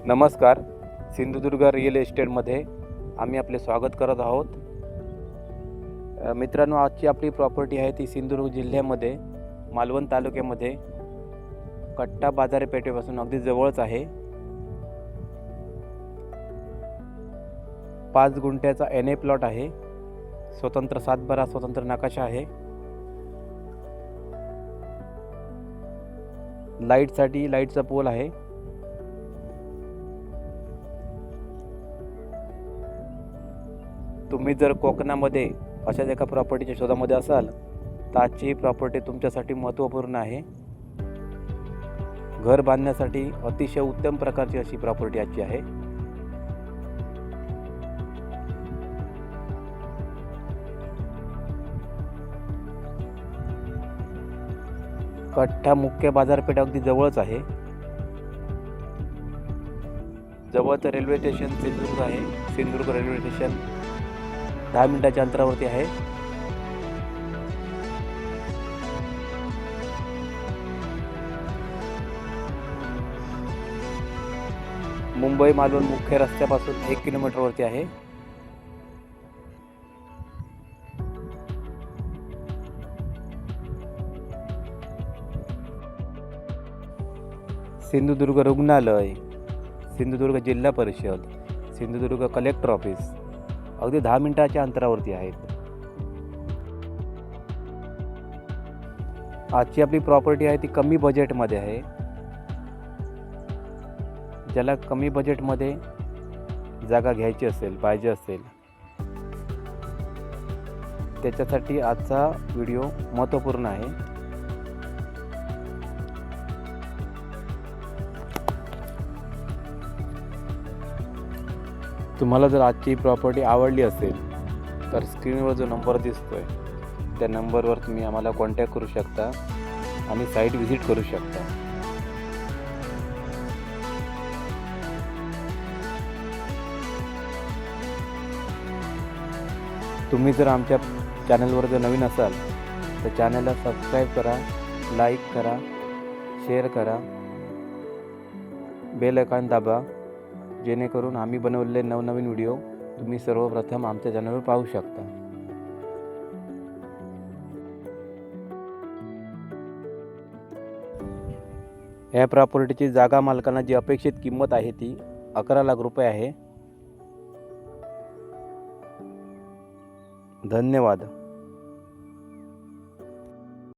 नमस्कार. सिंधुदुर्ग रिअल एस्टेटमध्ये आम्ही आपले स्वागत करत आहोत. मित्रांनो, आजची आपली प्रॉपर्टी आहे ती सिंधुदुर्ग जिल्ह्यामध्ये मालवण तालुक्यामध्ये कट्टा बाजारपेठेपासून अगदी जवळच आहे. 5 गुंठ्याचा NA प्लॉट आहे. स्वतंत्र सातबारा, स्वतंत्र नकाशा आहे. लाईटसाठी लाईटचा पोल आहे. तुम्ही जर कोकणामध्ये अशाच एका प्रॉपर्टीच्या शोधामध्ये असाल तर आजची ही प्रॉपर्टी तुमच्यासाठी महत्त्वपूर्ण आहे. घर बांधण्यासाठी अतिशय उत्तम प्रकारची अशी प्रॉपर्टी आजची आहे. कट्टा मुख्य बाजारपेठ अगदी जवळच आहे. जवळच रेल्वे स्टेशन सिंधुदुर्ग आहे. सिंधुदुर्ग रेल्वे स्टेशन 10 मिनिटाच्या अंतरावरती आहे. मुंबई मालवण मुख्य रस्त्यापासून 1 किलोमीटरवरती आहे. सिंधुदुर्ग रुग्णालय, सिंधुदुर्ग जिल्हा परिषद, सिंधुदुर्ग कलेक्टर ऑफिस अगदी 10 मिनिटाच्या अंतरावरती आहेत. आजची आपली प्रॉपर्टी आहे ती कमी बजेटमध्ये आहे. ज्याला कमी बजेटमध्ये जागा घ्यायची असेल, पाहिजे असेल, त्याच्यासाठी आजचा व्हिडिओ महत्त्वपूर्ण आहे. तुम्हाला जर आजची प्रॉपर्टी आवडली असेल तर स्क्रीनवर जो नंबर दिसतोय त्या नंबरवर तुम्ही आम्हाला कॉन्टॅक्ट करू शकता आणि साईट व्हिजिट करू शकता. तुम्ही जर आमच्या चॅनलवर जर नवीन असाल तर चॅनलला सबस्क्राईब करा, लाईक करा, शेअर करा, बेल आयकॉन दाबा, जेणेकरून आम्ही बनवलेले नवनवीन व्हिडिओ तुम्ही सर्वप्रथम आमच्या चॅनलवर पाहू शकता. या प्रॉपर्टीची जागा मालकांना जी अपेक्षित किंमत आहे ती 11 लाख रुपये आहे. धन्यवाद.